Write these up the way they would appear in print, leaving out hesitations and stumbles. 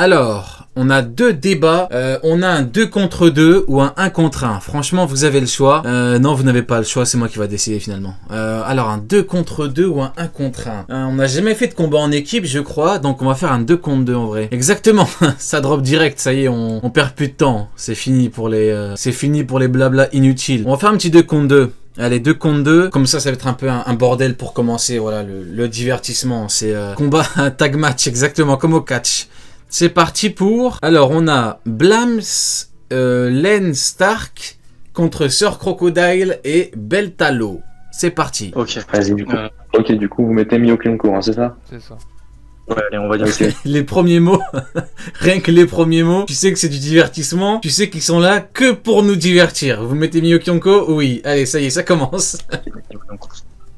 Alors, on a deux débats. On a un 2 contre 2 ou un 1 contre 1. Franchement, vous avez le choix. Non, vous n'avez pas le choix. C'est moi qui va décider finalement. Alors, un 2 contre 2 ou un 1 contre 1. On n'a jamais fait de combat en équipe, je crois. Donc, on va faire un 2 contre 2 en vrai. Exactement. Ça drop direct. Ça y est, on perd plus de temps. C'est fini pour les blabla inutiles. On va faire un petit 2 contre 2. Allez, 2 contre 2, comme ça va être un peu un bordel pour commencer, voilà, le divertissement, c'est combat tag match, exactement, comme au catch. C'est parti pour... Alors, on a Blams, Len Stark contre Sir Crocodile et Beltalo. C'est parti. Ok. Vas-y, du coup. Ok, du coup, vous mettez Mihawk Yonko, hein, c'est ça? C'est ça. Ouais, allez, on va dire que Les premiers mots, rien que les premiers mots, tu sais que c'est du divertissement, tu sais qu'ils sont là que pour nous divertir. Vous mettez Mihawk Yonko? Oui. Allez, ça y est, ça commence.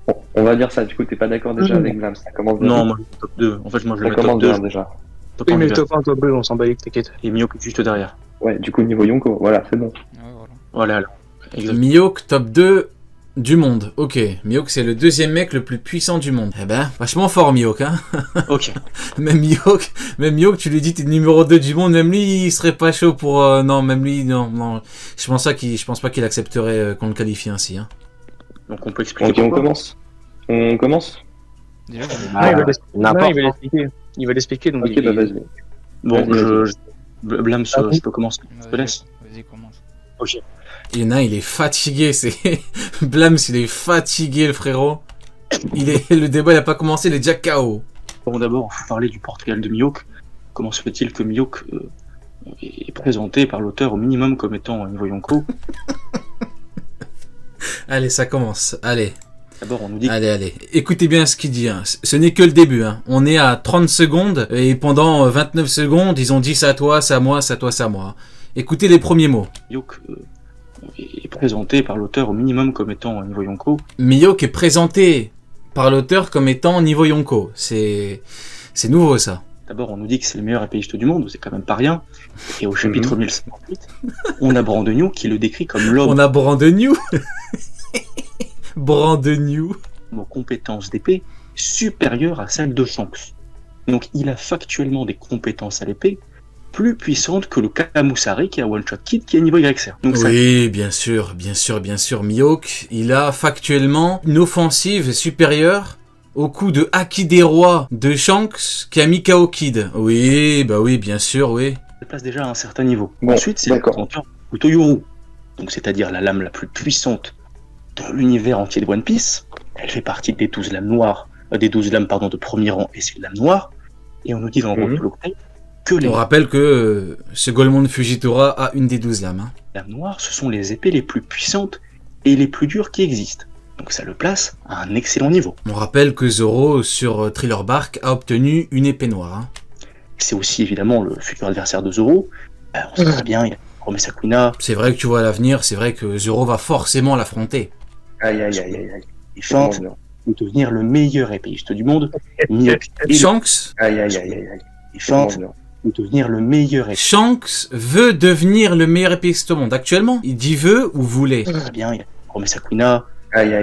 Bon, on va dire ça, du coup, t'es pas d'accord déjà avec Blams, ça commence bien. Non, moi je mets top 2. En fait, moi je le Ça mets top commence 2. bien déjà. Top Oui, 1 mais déjà. top 1, top 2, on s'en bat les t'inquiète. Et Mihawk juste derrière. Ouais, du coup, niveau Yonko, voilà, c'est bon. Ouais, voilà. Voilà, là. Exactement. Mihawk top 2 du monde. Ok, Mihawk c'est le deuxième mec le plus puissant du monde. Eh ben, vachement fort Mihawk, hein. Ok. Même Mihawk, tu lui dis t'es numéro 2 du monde, même lui il serait pas chaud pour... non, même lui, non. Je pense pas qu'il accepterait qu'on le qualifie ainsi, hein. Donc on peut expliquer Ok, on pourquoi. commence. On commence. Déjà, vous avez- Ah, il va l'expliquer. n'importe. Non, il va l'expliquer. Il va l'expliquer, donc Ok, il... bah vas-y. Bon, Vas-y. Blams, Ah bon je peux commencer. Je te laisse. Vas-y, commence. Ok. Il y en a un, il est fatigué, c'est... Blams, il est fatigué le frérot. Le débat il a pas commencé, il est déjà KO. Bon, d'abord, il faut parler du Portugal de Mihawk. Comment se fait-il que Mihawk est présenté par l'auteur au minimum comme étant un niveau Yonko? Allez, ça commence, allez. D'abord, on nous dit que Allez. Écoutez bien ce qu'il dit. Hein. Ce n'est que le début. Hein. On est à 30 secondes et pendant 29 secondes, ils ont dit ça à toi, ça à moi, ça à toi, ça à moi. Écoutez les premiers mots. Mihawk est présenté par l'auteur au minimum comme étant un niveau Yonko. Mihawk est présenté par l'auteur comme étant niveau Yonko. C'est nouveau ça. D'abord, on nous dit que c'est le meilleur épéiste du monde, c'est quand même pas rien. Et au chapitre 1058, on a Brandon qui le décrit comme l'homme On a Brandon. Brandon. aux compétences d'épée supérieures à celles de Shanks. Donc il a factuellement des compétences à l'épée plus puissantes que le Kamusari qui a One Shot Kid qui est niveau YXR. Donc ça, Oui, bien sûr. Mihawk, il a factuellement une offensive supérieure au coup de Haki des Rois de Shanks qui a mis KO Kid. Oui, bien sûr, oui. se place déjà à un certain niveau. Bon, Ensuite, c'est le d'accord. présenteur Utoyuru, donc c'est-à-dire la lame la plus puissante de l'univers entier de One Piece. Elle fait partie des 12 lames noires, des 12 lames de premier rang, et c'est une lame noire. Et on nous dit dans le rôle que les On rappelle que ce Golemon Fujitora a une des 12 lames. Hein. lames noires, ce sont les épées les plus puissantes et les plus dures qui existent. Donc ça le place à un excellent niveau. On rappelle que Zoro, sur Thriller Bark, a obtenu une épée noire. Hein. C'est aussi évidemment le futur adversaire de Zoro. On sait très bien, il a promis Sakuna, C'est vrai que tu vois à l'avenir, c'est vrai que Zoro va forcément l'affronter. Aïe. il chante de devenir le meilleur épéiste du monde. Mihawk et Shanks Aïe. il chante de devenir le meilleur épéiste. Shanks veut devenir le meilleur épéiste au monde. Actuellement, il dit veut ou voulait. Très bien, il a promis Sakuna, Aïe.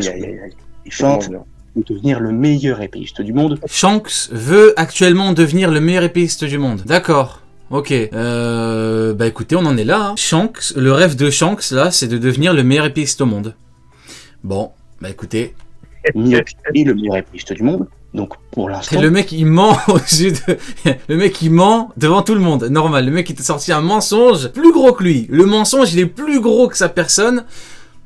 il chante de devenir le meilleur épéiste du monde. Shanks veut actuellement devenir le meilleur épéiste du monde. D'accord. Ok. Bah écoutez, on en est là. Hein. Shanks, le rêve de Shanks, là, c'est de devenir le meilleur épéiste au monde. Bon, bah écoutez. Mihawk est le meilleur épéiste du monde. Donc pour l'instant, Et le mec, il ment aux yeux de... Le mec, il ment devant tout le monde. Normal, le mec, il t'a sorti un mensonge plus gros que lui. Le mensonge, il est plus gros que sa personne.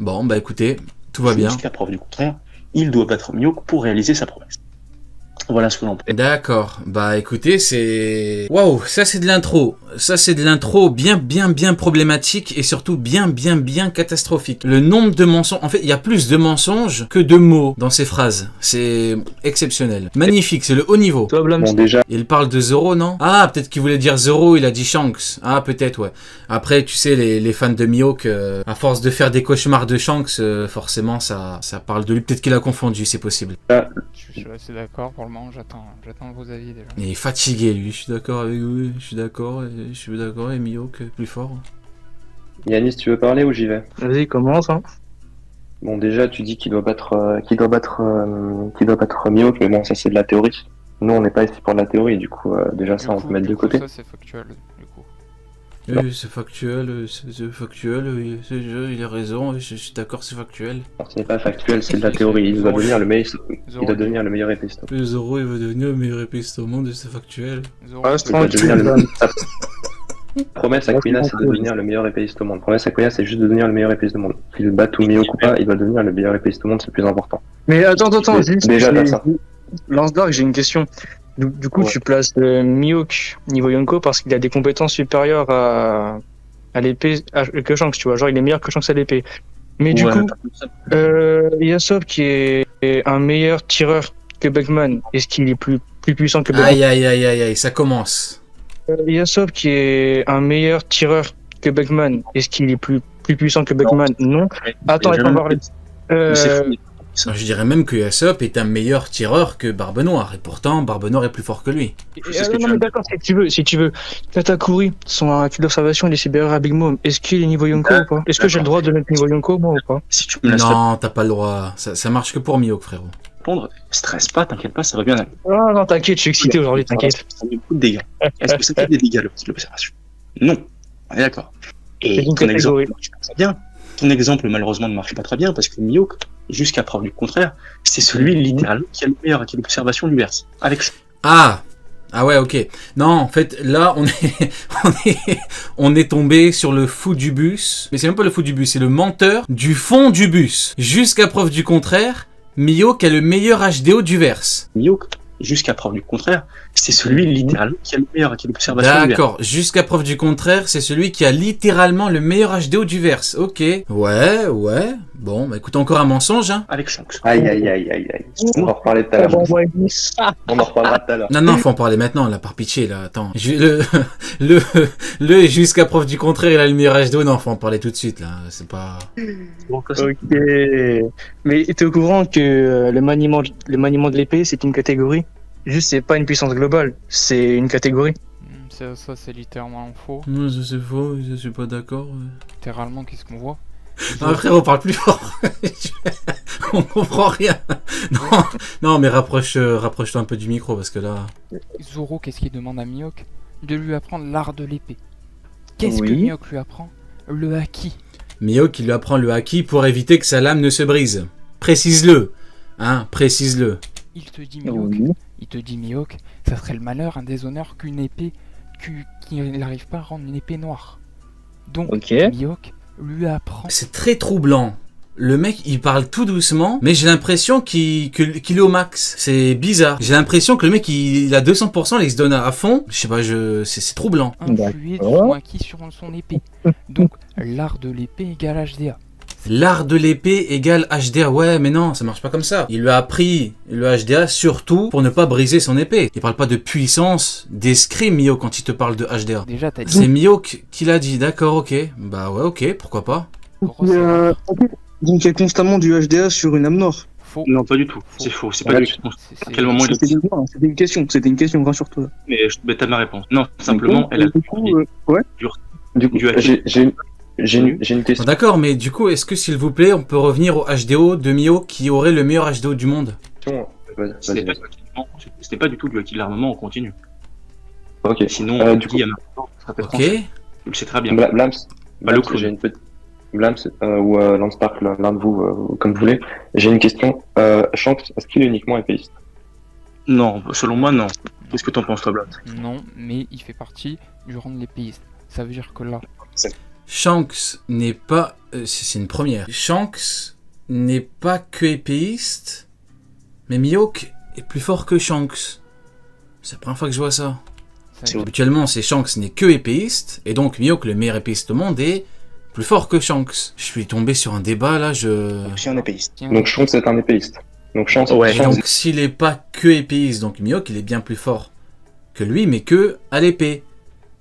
Bon, bah écoutez, tout va bien. jusqu'à preuve du contraire, il doit battre Mihawk pour réaliser sa promesse. Voilà ce que l'on peut. D'accord, bah écoutez, c'est... Waouh, ça c'est de l'intro. Ça c'est de l'intro bien problématique et surtout bien catastrophique. Le nombre de mensonges... En fait, il y a plus de mensonges que de mots dans ces phrases. C'est exceptionnel. Magnifique, c'est le haut niveau. Toi, Blams, Bon, déjà, Il parle de Zoro, non? Ah, peut-être qu'il voulait dire Zoro, il a dit Shanks. Ah, peut-être, ouais. Après, tu sais, les fans de Mihawk, à force de faire des cauchemars de Shanks, forcément, ça parle de lui. Peut-être qu'il a confondu, c'est possible. Je suis assez d'accord pour le moment, j'attends vos avis déjà. Il est fatigué, lui. Je suis d'accord avec lui. Je suis d'accord. Et Mihawk, plus fort. Yanis, tu veux parler ou j'y vais? vas-y, commence. Hein. Bon, déjà, tu dis qu'il doit battre Mihawk, mais bon, ça c'est de la théorie. Nous, on n'est pas ici pour de la théorie, du coup, déjà ça, Du on coup- peut mettre du de coup, côté. Ça, c'est factuel, du coup. Oui, c'est factuel, ce jeu, il a raison, je suis d'accord, c'est factuel. Alors, ce n'est pas factuel, c'est de la théorie. Il doit devenir le meilleur, il doit devenir le meilleur épéiste. Le Zoro, il va devenir le meilleur épéiste au monde, c'est factuel. Zoro, Ah, tu Il doit tranquille, devenir le... bah. Sa promesse à Quina, c'est de devenir le meilleur épéiste au monde. Promesse à Quina, c'est juste de devenir le meilleur épéiste au monde. Qu'il bat tout Mihawk ou pas, il doit devenir le meilleur épéiste au monde, c'est le plus important. Mais attends, Mais juste. déjà, t'as ça. Lance Dark, j'ai une question. Du coup, Ouais. tu places Mihawk niveau Yonko parce qu'il a des compétences supérieures à l'épée que Shanks, tu vois. Genre, il est meilleur que Shanks à l'épée. Mais du Ouais, coup, Yasop qui est un meilleur tireur que Beckman, est-ce qu'il est plus puissant que Beckman? Aïe, ça commence. Yasop qui est un meilleur tireur que Beckman, est-ce qu'il est plus puissant que Beckman? Non. Attends, j'ai laisse-moi même- parler. Mais c'est fou. Je dirais même que Yasop est un meilleur tireur que Barbe Noire, et pourtant Barbe Noire est plus fort que lui. C'est ce que tu Non, veux mais d'accord, si tu veux. Katakuri, son acquis d'observation, il est supérieur à Big Mom. Est-ce qu'il est niveau Yonko ou pas? Est-ce que j'ai le droit de mettre niveau Yonko, moi, ou pas? Si tu me laisses Non, t'as pas le droit, ça marche que pour Mihawk, frérot. répondre, stresse pas, t'inquiète pas, ça va bien aller. Ah non, t'inquiète, je suis excité aujourd'hui, t'inquiète. Ça fait beaucoup de dégâts. Est-ce que ça fait des dégâts, l'observation? Non. On est d'accord. Et C'est une ton exemple catégorie. ne marche pas très bien. Ton exemple, malheureusement, ne marche pas très bien parce que Mihawk, jusqu'à preuve du contraire, c'est celui, littéralement, qui a le meilleur acquis d'observation de l'univers. Avec Ah ouais, ok. Non, en fait, là, on est tombé sur le fou du bus. Mais c'est même pas le fou du bus, c'est le menteur du fond du bus. Jusqu'à preuve du contraire, Mihawk a le meilleur HDO du verse. Mihawk, jusqu'à preuve du contraire, c'est celui, littéralement, qui a le meilleur acquis d'observation de l'univers. D'accord, jusqu'à preuve du contraire, c'est celui qui a littéralement le meilleur HDO du verse. Ok. Ouais. Bon, bah écoute, encore un mensonge, hein. Avec Shanks. Aïe. On va en reparler tout à l'heure. On en reparlera tout à l'heure. Non, faut en parler maintenant, là, par pitié, là, attends. Le jusqu'à preuve du contraire, il a le meilleur HDO, non, faut en parler tout de suite, là, c'est pas... Ok. Mais t'es au courant que le maniement de l'épée, c'est une catégorie? Juste, c'est pas une puissance globale, c'est une catégorie. Ça, c'est littéralement faux. Non, ça c'est faux, je suis pas d'accord. Littéralement, qu'est-ce qu'on voit? Non, frérot, parle plus fort. On comprend rien. Non, mais rapproche-toi un peu du micro, parce que là... Zoro, qu'est-ce qu'il demande à Mihawk? De lui apprendre l'art de l'épée. Qu'est-ce que Oui. Mihawk lui apprend? Le haki. Mihawk, il lui apprend le haki pour éviter que sa lame ne se brise. Précise-le. Hein, précise-le. Il te dit Mihawk, ça serait le malheur, un déshonneur qu'une épée, qu'il n'arrive pas à rendre une épée noire. Donc, Ok. Mihawk lui apprend. C'est très troublant. Le mec, il parle tout doucement, mais j'ai l'impression qu'il est au max. C'est bizarre. J'ai l'impression que le mec, il a 200%, il se donne à fond. Je sais pas, c'est troublant. Influer de son acquis sur son épée. Donc, l'art de l'épée égale HDA. L'art de l'épée égale HDA. Ouais, mais non, ça marche pas comme ça. Il lui a appris le HDA surtout pour ne pas briser son épée. Il parle pas de puissance d'escrime, Mihawk, quand il te parle de HDA. Déjà, t'as dit. C'est Mihawk qui l'a dit, d'accord, ok. Bah ouais, ok, pourquoi pas. Donc il y a constamment du HDA sur une âme noire. Faux. Non, pas du tout. C'est faux. C'est pas du tout. À quel moment il a dit ça? C'était une question, rassure-toi. Mais t'as ma réponse. Non, simplement, elle a Du coup, ouais. Du coup, Du haki. j'ai une question. D'accord, mais du coup, est-ce que s'il vous plaît, on peut revenir au HDO de Mihawk qui aurait le meilleur HDO du monde? Vas-y. C'était pas du tout du haki de l'armement, on continue. Ok. Sinon, du coup, il y a maintenant, ça sera peut-être Ok. tranché. Tu le sais très bien. Blams, Bah, le clown. j'ai une petite. Blams ou Lance Park, l'un de vous, comme vous voulez. J'ai une question. Shanks, est-ce qu'il est uniquement épéiste? Non, selon moi, non. Qu'est-ce que t'en penses, toi, Blad? Non, mais il fait partie du rang de l'épéiste. Ça veut dire que là, Shanks n'est pas... c'est une première. Shanks n'est pas que épéiste, mais Mihawk est plus fort que Shanks. C'est la première fois que je vois ça. ça veut dire- Habituellement, c'est Shanks n'est que épéiste, et donc Mihawk, le meilleur épéiste au monde, est plus fort que Shanks. Je suis tombé sur un débat, là, Je suis un épéiste. Tiens, Donc Shanks est un épéiste. Donc Shanks, Ouais. Shanks- Donc s'il est pas que épéiste, donc Mihawk, il est bien plus fort que lui, mais que à l'épée.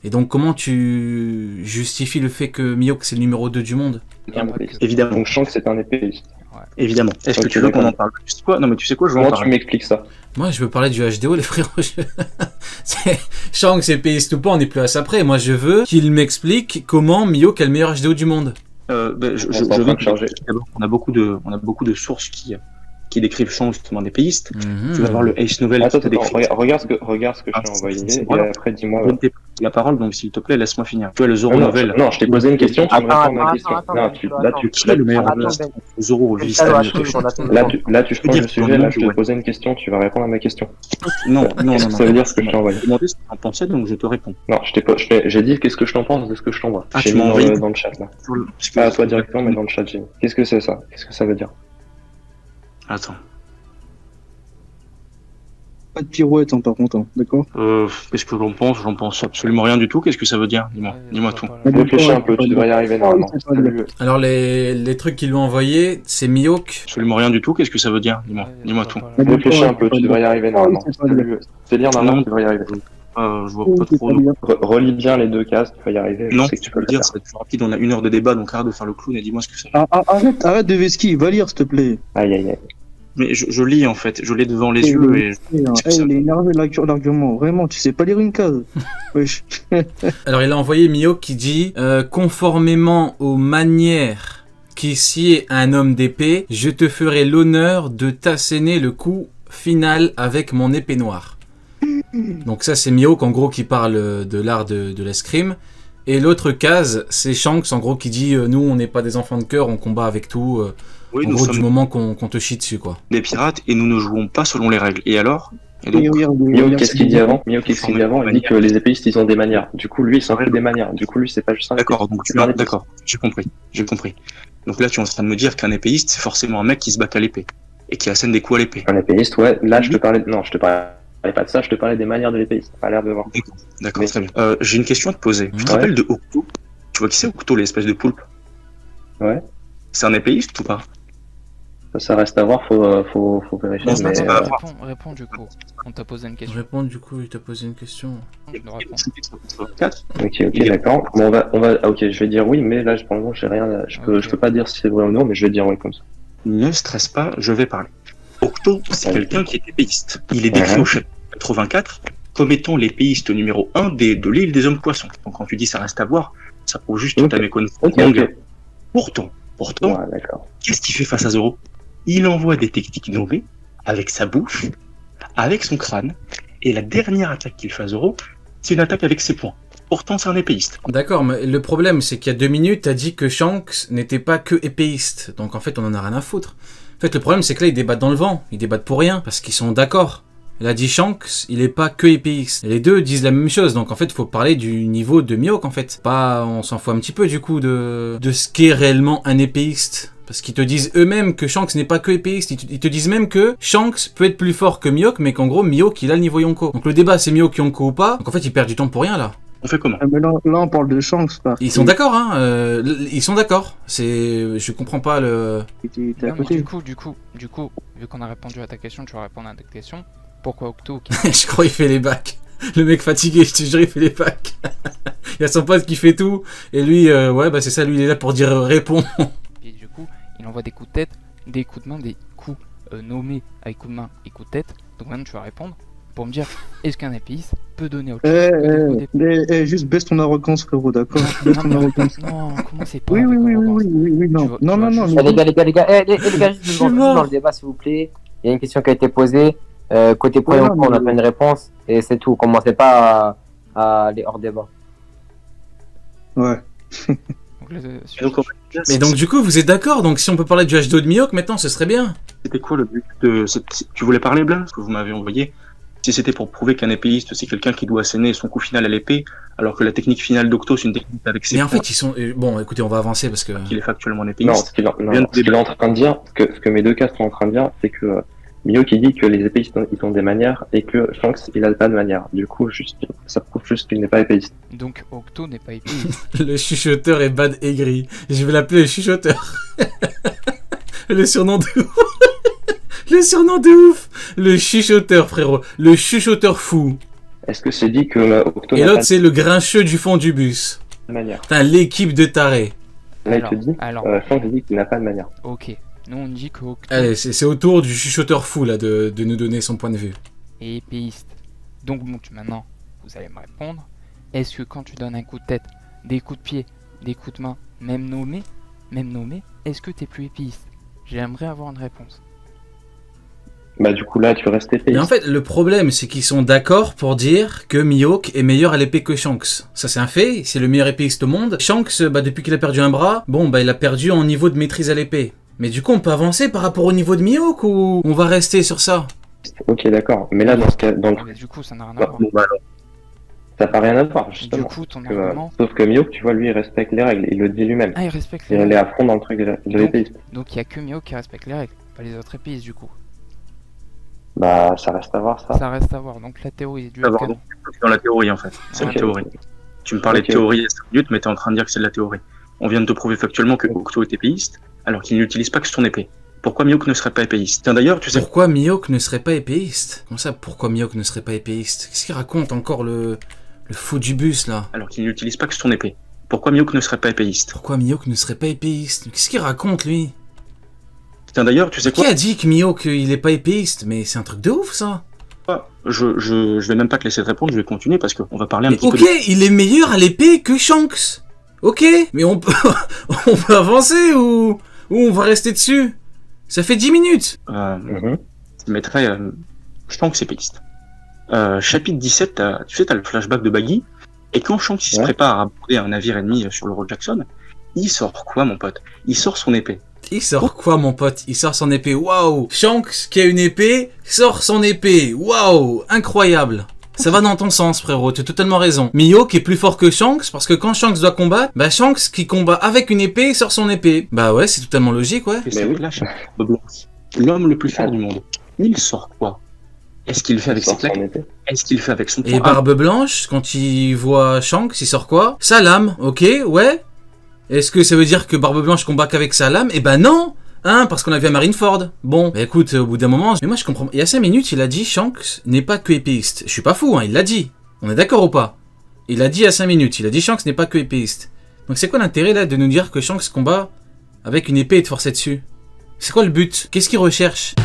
Et donc comment tu justifies le fait que Mihawk, c'est le numéro 2 du monde? est un épéiste. Évidemment. Donc Shanks est un épéiste. Évidemment. Est-ce que Ok, tu veux qu'on en d'accord. parle? Tu sais quoi? Non, mais tu sais quoi? Je vais en Comment tu parler. m'expliques ça? Moi, je veux parler du HDO, les frérots. Shanks épéiste ou pas, on n'est plus à ça près. Moi, je veux qu'il m'explique comment Mihawk a le meilleur HDO du monde. Ben, je On est en train vais de charger. D'abord, on a beaucoup de sources qui qui décrivent Shanks justement en épéiste. Mhm. Tu vas voir le Ace Novel Attends, qui te décrit. regarde ce que je t'ai envoyé, et Voilà. après dis-moi. Je ne t'ai pas pris la parole, donc s'il te plaît, laisse-moi finir. Tu as le Zoro Non, Novel. non, je t'ai posé une question, tu me réponds à ma question. attends, Non, Qui est le meilleur Attends, épéiste Ben. Zoro, lui, c'est Allô, la attends, mieux. on attend. Là, tu changes dire de que sujet, dans là, le je te monde, posais une question, tu vas répondre à ma question. Non, Qu'est-ce que ça veut dire ce que je t'ai envoyé? Je demandais ce que tu en pensais, donc je te réponds. Non, j'ai dit qu'est-ce que je t'en pense de ce que je t'envoie. Ah, J'ai tu mis m'as envoyé dans le chat, là. Parce que- Pas à toi directement, mais dans le chat, j'ai mis. Qu'est-ce que c'est ça? Qu'est-ce que ça veut dire? Attends. Pas de pirouette, hein, par contre, hein, d'accord? Qu'est-ce que j'en pense? J'en pense absolument rien du tout. Qu'est-ce que ça veut dire? Dis-moi, dis-moi tout. Réfléchis un peu, tu devrais y arriver normalement. Salut. Alors les trucs qu'ils lui ont envoyés, c'est Mihawk. Absolument rien du tout. Qu'est-ce que ça veut dire? Dis-moi, dis-moi tout. Réfléchis un peu, tu devrais y arriver normalement. Salut. C'est lire normalement, Non. tu devrais y arriver. Je vois pas trop. Relis bien les deux cases, tu vas y arriver. Je Non, sais que tu peux le dire, ça va être plus rapide. On a 1 heure de débat, donc arrête de faire le clown et dis-moi ce que ça veut dire. Arrête de Veski, va lire, s'il te plaît. Aïe, aïe, aïe. Mais je lis en fait, je l'ai devant les yeux et. Il est énervé l'argument, vraiment, tu sais pas lire une case. Wesh. Alors il a envoyé Mihawk qui dit conformément aux manières qui sied à un homme d'épée, je te ferai l'honneur de t'asséner le coup final avec mon épée noire. Donc ça c'est Mihawk en gros qui parle de l'art de l'escrime. Et l'autre case c'est Shanks en gros qui dit nous on n'est pas des enfants de cœur, on combat avec tout. Oui, En nous gros sommes du moment qu'on te chie dessus quoi. des pirates et nous ne jouons pas selon les règles. Et alors? Et donc, Mihawk, qu'est-ce qu'il dit avant? Mihawk, qu'est-ce qu'il dit avant? Il dit que les épéistes, ils ont des manières. Du coup, lui, il s'en fait des manières. Du coup, lui, c'est pas juste un d'accord, épéiste. donc d'accord, j'ai compris. Donc là, tu es en train de me dire qu'un épéiste, c'est forcément un mec qui se bat à l'épée et qui assène des coups à l'épée. Un épéiste, ouais. Là, je te parlais pas de ça, je te parlais des manières de l'épéiste. Pas l'air de voir. D'accord, Mais- très bien. J'ai une question à te poser. Tu te Ouais. rappelles de Octo? Tu vois qui c'est Octo, l'espèce de poulpe? Ouais. C'est un épéiste ou pas? Ça reste à voir, faut vérifier. Non, mais, c'est pas grave. Réponds du coup. On t'a posé une Je question. réponds du coup, il t'a posé une question. Je dois répondre. 4. Ok, d'accord. Bon, ok, je vais dire oui, mais là, pour le moment, j'ai rien, je peux pas dire si c'est vrai ou non, mais je vais dire oui comme ça. Ne stresse pas, je vais parler. Octo, c'est quelqu'un qui est épéiste. Il est décrit au chapitre 84 comme étant l'épéiste numéro 1 de l'île des hommes poissons. Donc quand tu dis ça reste à voir, ça prouve juste Ok. ta méconnaissance. Ok, manga. ok. Pourtant, Ouais, d'accord. qu'est-ce qu'il fait face à Zoro? Il envoie des techniques nommées avec sa bouche, avec son crâne, et la dernière attaque qu'il fait à Zoro, c'est une attaque avec ses poings. Pourtant, c'est un épéiste. D'accord, mais le problème c'est qu'il y a 2 minutes, t'as dit que Shanks n'était pas que épéiste. Donc en fait, on en a rien à foutre. En fait, le problème c'est que là, ils débattent dans le vent. Ils débattent pour rien, parce qu'ils sont d'accord. Il a dit Shanks, il est pas que épéiste. Et les deux disent la même chose, donc en fait, il faut parler du niveau de Mihawk en fait. Pas, on s'en fout un petit peu du coup de ce qu'est réellement un épéiste. Parce qu'ils te disent eux-mêmes que Shanks n'est pas que épéiste. Ils te disent même que Shanks peut être plus fort que Mihawk, mais qu'en gros, Mihawk, il a le niveau Yonko. Donc le débat, c'est Mihawk Yonko ou pas. Donc en fait, ils perdent du temps pour rien là. On fait comment? Ah, mais là, on parle de Shanks, là. Ils sont d'accord, hein. Ils sont d'accord. Je comprends pas le... T'es à Non, mais côté. du coup, vu qu'on a répondu à ta question, tu vas répondre à ta question. Pourquoi Octo qui... Je crois qu'il fait les bacs. Le mec fatigué, je te jure, il fait les bacs. Il y a son pote qui fait tout. Et lui, ouais, bah c'est ça, lui, il est là pour dire réponds. Et du coup, il envoie des coups de tête, des coups de main, des coups nommés avec coups de main et coups de tête. Donc maintenant, tu vas répondre pour me dire est-ce qu'un épéiste peut donner autre chose que des coups d'épée. Juste baisse ton arrogance, frérot, d'accord? Baisse ton arrogance. Non, comment c'est pas Oui, avec arrogance. non. Tu vois- Non, tu vois, non, je- mais Les gars, juste suis deux secondes, mort. dans le débat, s'il vous plaît. Il y a une question qui a été posée. Côté point, Ouais, non, on mais- n'a pas une réponse. Et c'est tout. Commencez pas à aller hors débat. ouais. Donc, Et donc, Mais donc du coup, vous êtes d'accord. Donc si on peut parler du H2 de Mihawk maintenant, ce serait bien. c'était quoi le but de... Tu voulais parler, Blanc, ce que vous m'avez envoyé? Si c'était pour prouver qu'un épéiste, c'est quelqu'un qui doit asséner son coup final à l'épée, alors que la technique finale d'Octo, c'est une technique avec ses Mais en poings, fait, ils sont... Bon, écoutez, on va avancer parce que... qu'il est factuellement un Non, épéiste. ce qu'il est en train de dire, ce que mes deux cas sont en train de dire, c'est que Mihawk il dit que les épéistes ils ont des manières et que Shanks il a pas de manières. Du coup, ça prouve juste qu'il n'est pas épéiste. Donc Octo n'est pas épéiste. Le chuchoteur est bad aigri. Je vais l'appeler le chuchoteur. Le surnom de ouf. Le surnom de ouf. Le chuchoteur, frérot. Le chuchoteur fou. Est-ce que c'est dit que Octo Et n'a l'autre, pas c'est le grincheux du fond du bus. de manière? Putain, l'équipe de tarés. Là, il te dit, alors, Shanks dit qu'il n'a pas de manière. ok. Nous, on dit que Octo Allez, c'est au tour du chuchoteur fou, là, de nous donner son point de vue. est épéiste. Donc bon, maintenant, vous allez me répondre. Est-ce que quand tu donnes un coup de tête, des coups de pied, des coups de main, même nommés, est-ce que t'es plus épéiste? J'aimerais avoir une réponse. Bah du coup là tu restes épéiste. Mais en fait, le problème, c'est qu'ils sont d'accord pour dire que Mihawk est meilleur à l'épée que Shanks. Ça, c'est un fait, c'est le meilleur épéiste au monde. Shanks, depuis qu'il a perdu un bras, il a perdu en niveau de maîtrise à l'épée. Mais du coup, on peut avancer par rapport au niveau de Mihawk ou on va rester sur ça? Ok d'accord, mais là dans ce cas, Mais du coup, ça n'a rien à bah, voir. bon, bah, alors, ça n'a rien à voir Du justement. coup, ton Que, argument... sauf que Mihawk, tu vois, lui il respecte les règles, il le dit lui-même. Ah, il respecte les Il est règles. à fond dans le truc de l'épéiste. Donc il y a que Mihawk qui respecte les règles, pas les autres épéistes du coup. Bah ça reste à voir ça. Ça reste à voir, donc la théorie du Savoir, canon. donc, dans la théorie en fait. C'est Ok. la théorie. Tu me parlais Ok. de théorie il y a 5 minutes, mais t'es en train de dire que c'est de la théorie. On vient de te prouver factuellement que Octo est épéiste, alors qu'il n'utilise pas que son épée. Pourquoi Mihawk ne serait pas épéiste? Tiens d'ailleurs, tu sais... Pourquoi Mihawk ne serait pas épéiste? Comment ça, pourquoi Mihawk ne serait pas épéiste? Qu'est-ce qu'il raconte encore le fou du bus là? Alors qu'il n'utilise pas que son épée. Pourquoi Mihawk ne serait pas épéiste? Pourquoi Mihawk ne serait pas épéiste? Qu'est-ce qu'il raconte lui? Tiens d'ailleurs, tu sais Qui quoi? a dit que Mihawk il est pas épéiste? Mais c'est un truc de ouf ça! Je vais même pas te laisser te répondre, je vais continuer parce qu'on va parler un Mais petit ok, peu... il est meilleur à l'épée que Shanks. Ok, mais on peut, on peut avancer ou on va rester dessus? Ça fait 10 minutes. Je mettrais Shanks épéiste. Chapitre 17, t'as le flashback de Baggy, et quand Shanks il se prépare à aborder un navire ennemi sur le Road Jackson, il sort quoi mon pote? Il sort son épée. Il sort quoi mon pote? Il sort son épée, waouh! Shanks qui a une épée, sort son épée, waouh! Incroyable! Ça va dans ton sens frérot, tu as totalement raison. Mihawk est plus fort que Shanks parce que quand Shanks doit combattre, Shanks qui combat avec une épée sort son épée. Bah ouais, c'est totalement logique ouais. Et c'est Flash, l'homme le plus fort du monde. Il sort quoi? Est-ce qu'il le fait avec ses claques? Est-ce qu'il le fait avec son Et poing? Barbe Blanche, quand il voit Shanks, il sort quoi? Sa lame, ok, ouais. Est-ce que ça veut dire que Barbe Blanche combat qu'avec sa lame? Eh ben non! Hein, parce qu'on a vu à Marineford. Bon, bah écoute, au bout d'un moment... Mais moi je comprends... Il y a 5 minutes, il a dit Shanks n'est pas que épéiste. Je suis pas fou, hein, il l'a dit. On est d'accord ou pas? Il a dit à 5 minutes, il a dit Shanks n'est pas que épéiste. Donc c'est quoi l'intérêt là de nous dire que Shanks combat avec une épée et de forcer dessus? C'est quoi le but? Qu'est-ce qu'il recherche?